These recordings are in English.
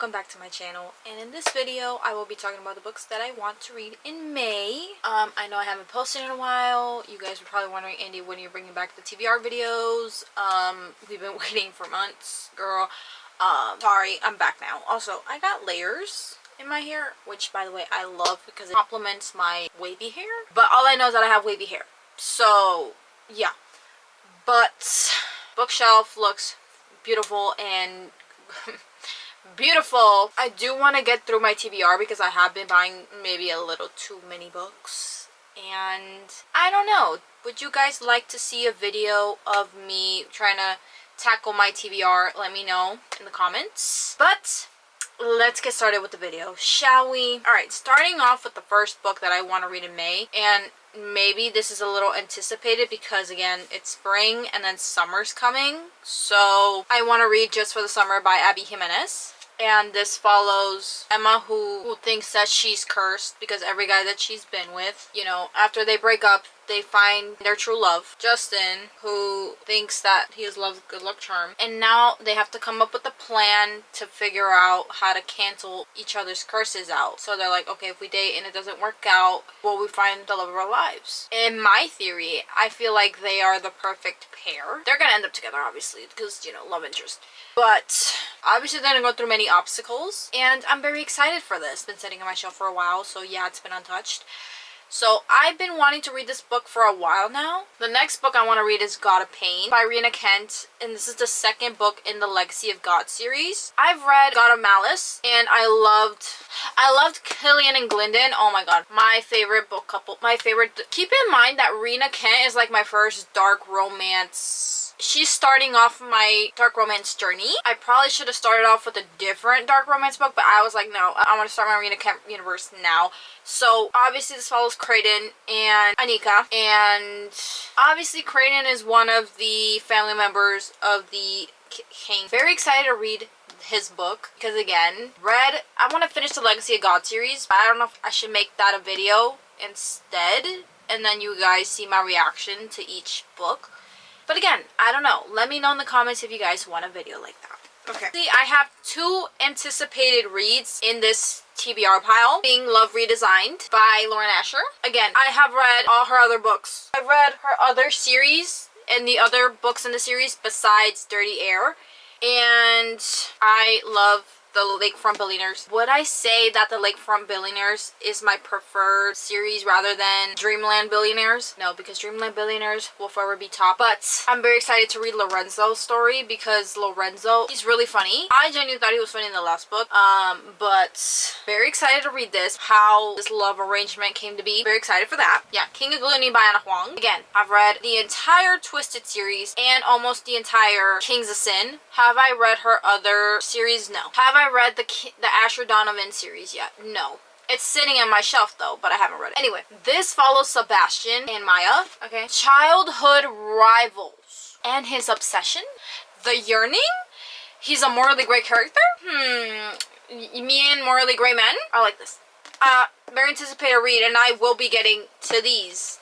welcome back to my channel, and in this video I will be talking about the books that I want to read in May. I know I haven't posted in a while. You guys were probably wondering, Andy, when are you bringing back the TBR videos? We've been waiting for months, girl. Sorry, I'm back now. Also, I got layers in my hair, which by the way I love because it complements my wavy hair, but all I know is that I have wavy hair, so yeah. But bookshelf looks beautiful and beautiful. I do want to get through my TBR because I have been buying maybe a little too many books, and I don't know, would you guys like to see a video of me trying to tackle my TBR? Let me know in the comments. But let's get started with the video, shall we? Alright, starting off with the first book that I want to read in May, and maybe this is a little anticipated because again it's spring and then summer's coming, so I want to read Just for the Summer by Abby Jimenez. And this follows Emma, who thinks that she's cursed because every guy that she's been with, you know, after they break up, they find their true love, Justin, who thinks that he is love's good luck charm. And now they have to come up with a plan to figure out how to cancel each other's curses out. So they're like, okay, if we date and it doesn't work out, will we find the love of our lives? In my theory, I feel like they are the perfect pair. They're gonna end up together, obviously, because, you know, love interest. But obviously they're gonna go through many obstacles, and I'm very excited for this. It's been sitting on my shelf for a while, so yeah, it's been untouched. So I've been wanting to read this book for a while now. The next book I want to read is God of Pain by Rena Kent, and this is the second book in the Legacy of God series. I've read God of Malice, and I loved Killian and Glendon. Oh my god, my favorite book couple. My favorite. Keep in mind that Rena Kent is like my first dark romance. She's starting off my dark romance journey. I probably should have started off with a different dark romance book, but I was like, no, I want to start my Rena Kent universe now. So obviously this follows Creighton and Anika, and obviously Creighton is one of the family members of the king. Very excited to read his book because again, I want to finish the Legacy of God series, but I don't know if I should make that a video instead, and then you guys see my reaction to each book. But again, I don't know. Let me know in the comments if you guys want a video like that. Okay. See, I have two anticipated reads in this TBR pile, being Love Redesigned by Lauren Asher. Again, I have read all her other books. I've read her other series and the other books in the series besides Dirty Air. And I love the Lakefront Billionaires. Would I say that the Lakefront Billionaires is my preferred series rather than Dreamland Billionaires? No, because Dreamland Billionaires will forever be top. But I'm very excited to read Lorenzo's story because Lorenzo, he's really funny. I genuinely thought he was funny in the last book. But very excited to read this, how this love arrangement came to be. Very excited for that. Yeah, King of Gloomy by Anna Huang. Again, I've read the entire Twisted series and almost the entire Kings of Sin. Have I read her other series? No. Have I read the Asher Donovan series yet? No. It's sitting on my shelf though, but I haven't read it. Anyway, this follows Sebastian and Maya, okay? Childhood rivals and his obsession, the yearning. He's a morally great character. Me and morally great men. I like this. Very anticipated read, and I will be getting to these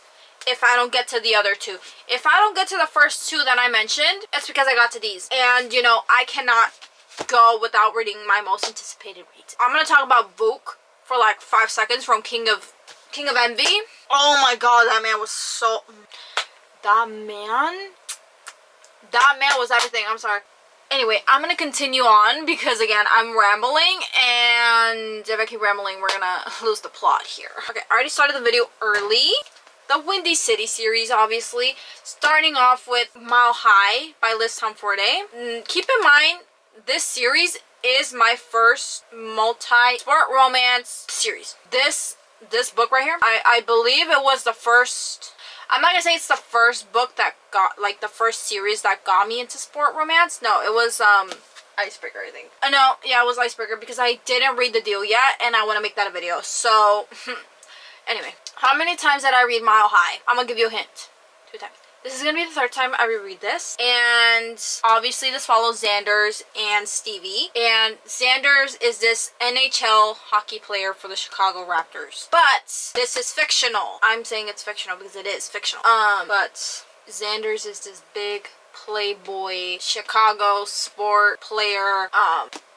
if I don't get to the other two. If I don't get to the first two that I mentioned, it's because I got to these. And, you know, I cannot go without reading my most anticipated reads. I'm going to talk about Vuk for like 5 seconds from King of Envy. Oh my god, that man was so... That man was everything. I'm sorry. Anyway, I'm going to continue on because, again, I'm rambling, and if I keep rambling, we're going to lose the plot here. Okay, I already started the video early. The Windy City series, obviously. Starting off with Mile High by Liz Tomforte. Keep in mind, this series is my first multi-sport romance series. This book right here, I believe it was the first... I'm not gonna say it's the first book that got, like, the first series that got me into sport romance. No, it was, Icebreaker, I think. No, yeah, it was Icebreaker because I didn't read the deal yet, and I want to make that a video. So, anyway. How many times did I read Mile High? I'm gonna give you a hint. 2 times. This is gonna be the 3rd time I reread this. And obviously this follows Xanders and Stevie. And Xanders is this NHL hockey player for the Chicago Raptors. But this is fictional. I'm saying it's fictional because it is fictional. But Xanders is this big playboy Chicago sport player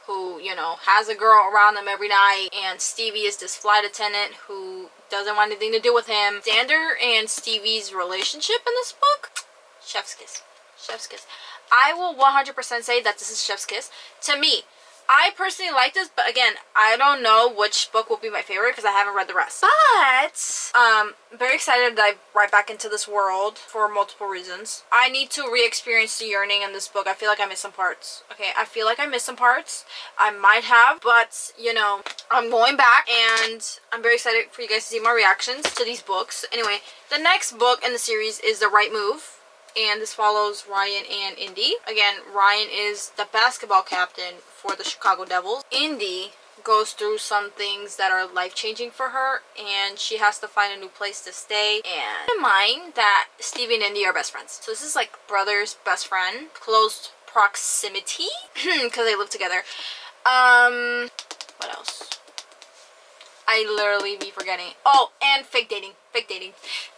who, you know, has a girl around them every night, and Stevie is this flight attendant who doesn't want anything to do with him. Xander and Stevie's relationship in this book, chef's kiss. Chef's kiss. I will 100% say that this is chef's kiss. To me, I personally like this, but again, I don't know which book will be my favorite because I haven't read the rest. But I'm very excited to dive right back into this world for multiple reasons. I need to re-experience the yearning in this book. I feel like I missed some parts. Okay, I feel like I missed some parts. I might have, but you know, I'm going back and I'm very excited for you guys to see my reactions to these books. Anyway, the next book in the series is The Right Move. And this follows Ryan and Indy. Again, Ryan is the basketball captain for the Chicago Devils. Indy goes through some things that are life-changing for her, and she has to find a new place to stay. And keep in mind that Stevie and Indy are best friends. So this is like brothers, best friend, close proximity, because they live together. What else? I literally be forgetting. Oh, and fake dating. Fake dating.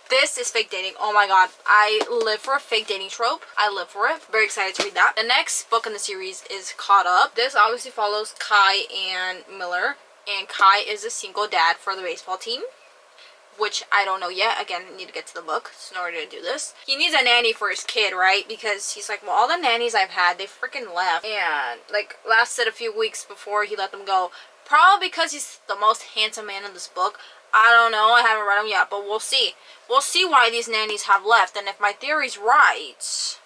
This is fake dating. Oh my god. I live for a fake dating trope. I live for it. Very excited to read that. The next book in the series is Caught Up. This obviously follows Kai and Miller. And Kai is a single dad for the baseball team, which I don't know yet. Again, I need to get to the book in order to do this. He needs a nanny for his kid, right? Because he's like, well, all the nannies I've had, they freaking left. And like lasted a few weeks before he let them go. Probably because he's the most handsome man in this book. I don't know. I haven't read them yet, but we'll see. We'll see why these nannies have left. And if my theory's right,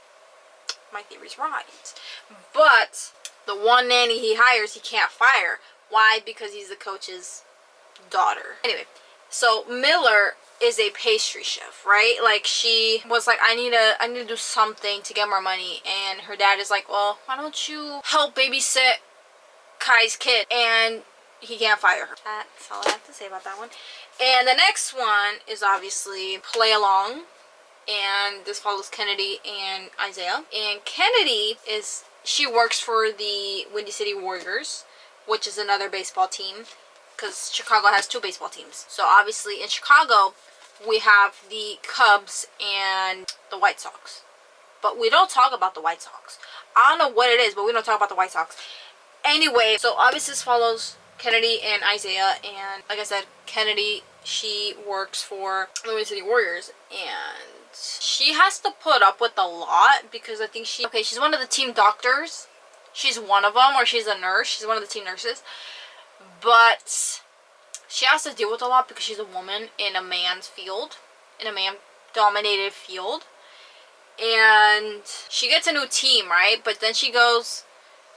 But the one nanny he hires, he can't fire. Why? Because he's the coach's daughter. Anyway, so Miller is a pastry chef, right? Like, she was like, I need to do something to get more money. And her dad is like, well, why don't you help babysit Kai's kid? And he can't fire her. That's all I have to say about that one. And the next one is obviously Play Along. And this follows Kennedy and Isaiah. And Kennedy she works for the Windy City Warriors, which is another baseball team, because Chicago has two baseball teams. So obviously in Chicago, we have the Cubs and the White Sox. But we don't talk about the White Sox. I don't know what it is, but we don't talk about the White Sox. Anyway, so obviously this follows Kennedy and Isaiah, and like I said, Kennedy, she works for the Windy City Warriors, and she has to put up with a lot because I think she's one of the team doctors. She's one of them, or she's a nurse. She's one of the team nurses, but she has to deal with a lot because she's a woman in a man's field, in a man-dominated field, and she gets a new team, right? But then she goes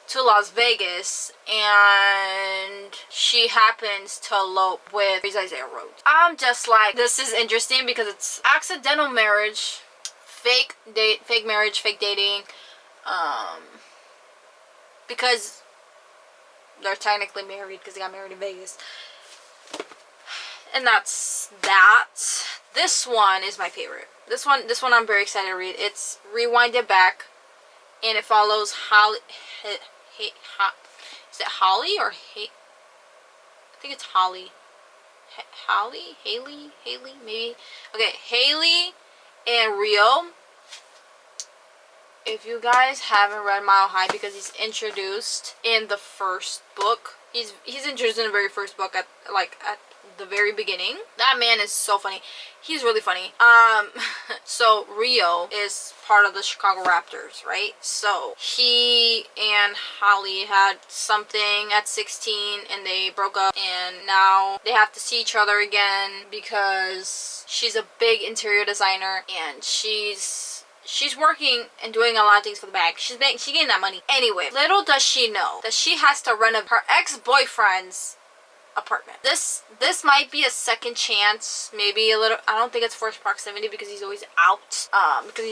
to Las Vegas and she happens to elope with Isaiah Rhodes. I'm just like, this is interesting because it's accidental marriage, fake marriage, fake dating, because they're technically married because they got married in Vegas. And that's that. This one is my favorite. This one I'm very excited to read. It's Rewind It Back, and it follows Holly. Is it Holly or I think it's Holly. Haley, maybe. Okay, Haley and Rio. If you guys haven't read Mile High, because he's introduced in the first book. He's introduced in the very first book at the very beginning. That man is so funny. He's really funny. So Rio is part of the Chicago Raptors, right? So he and Holly had something at 16 and they broke up, and now they have to see each other again because she's a big interior designer and she's working and doing a lot of things for the bag. She's getting that money. Anyway, little does she know that she has to renovate her ex-boyfriend's apartment. This might be a second chance, maybe a little. I don't think it's forced proximity because he's always out. Because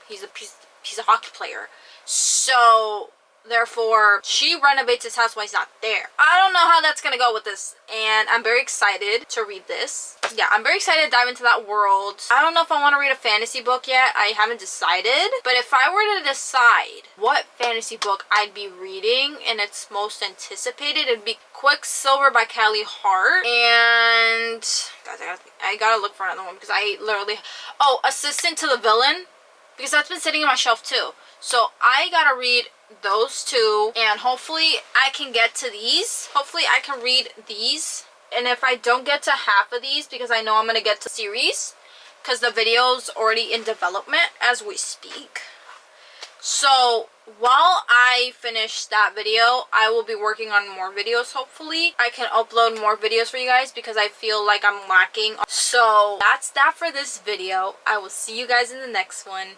he's a hockey player. So therefore, she renovates his house when he's not there. I don't know how that's gonna go with this, and I'm very excited to read this. Yeah, I'm very excited to dive into that world. I don't know if I want to read a fantasy book yet. I haven't decided. But if I were to decide what fantasy book I'd be reading and it's most anticipated, it'd be Quicksilver by Callie Hart. And guys, I gotta look for another one because I literally... Oh, Assistant to the Villain because that's been sitting on my shelf too. So I gotta read those two, and hopefully I can get to these. Hopefully I can read these. And if I don't get to half of these, because I know I'm gonna get to series, because the video's already in development as we speak. So while I finish that video, I will be working on more videos. Hopefully I can upload more videos for you guys, because I feel like I'm lacking. So that's that for this video. I will see you guys in the next one.